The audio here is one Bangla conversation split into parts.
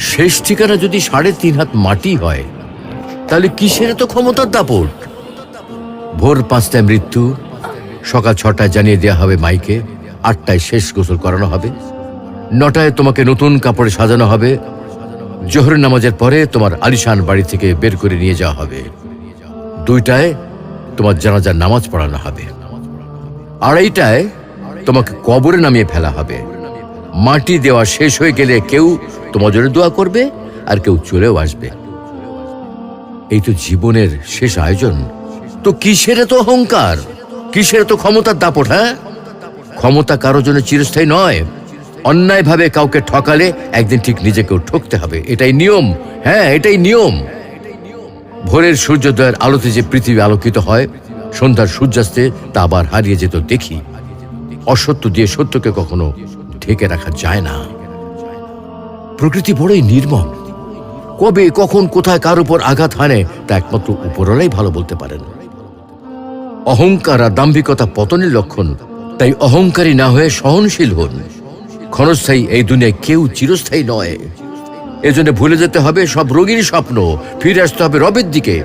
শেষ ঠিকানা যদি 3.5 হাত মাটি হয়, তাহলে কিসের তো ক্ষমতার দাপট? ভোর 5টায় মৃত্যু, সকাল 6টায় জানিয়ে দেওয়া হবে মাইকে, 8টায় শেষ গোসল করানো হবে, 9টায় তোমাকে নতুন কাপড়ে সাজানো হবে, জোহরের নামাজের পরে তোমার আলিশান বাড়ি থেকে বের করে নিয়ে যাওয়া হবে, 2টায় তোমার জানাজার নামাজ পড়ানো হবে, 2:30টায় তোমাকে কবরে নামিয়ে ফেলা হবে। মাটি দেওয়া শেষ হয়ে গেলে কেউ তোমার জন্য দোয়া করবে আর কেউ চলেও আসবে। এই তো জীবনের শেষ আয়োজন। তো কিসের এত অহংকার, কিসের এত ক্ষমতার দাপট? হ্যাঁ, ক্ষমতা কারোর জন্য চিরস্থায়ী নয়। অন্যায়ভাবে কাউকে ঠকালে একদিন ঠিক নিজেকেও ঠকতে হবে, এটাই নিয়ম। হ্যাঁ, এটাই নিয়ম। ভোরের সূর্যোদয়ের আলোতে যে পৃথিবী আলোকিত হয়, সন্ধ্যার সূর্যাস্তে তা আবার হারিয়ে যেত দেখি। অসত্য দিয়ে সত্যকে কখনো ঢেকে রাখা যায় না। প্রকৃতি বড়ই নির্মম। কবে, কখন, কোথায় কার উপর আঘাত হানে তা একমাত্র উপরওয়ালাই ভালো বলতে পারেন। অহংকার আর দাম্ভিকতা পতনের লক্ষণ। তাই অহংকারী না হয়ে সহনশীল হন। ক্ষণস্থায়ী এই দুনিয়ায় কেউ চিরস্থায়ী নয়। এজন্য ভুলে যেতে হবে সব রঙিন স্বপ্ন, ফিরে আসতে হবে রবের দিকে,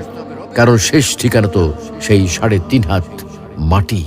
কারণ শেষ ঠিকানা তো সেই 3.5 হাত মাটি।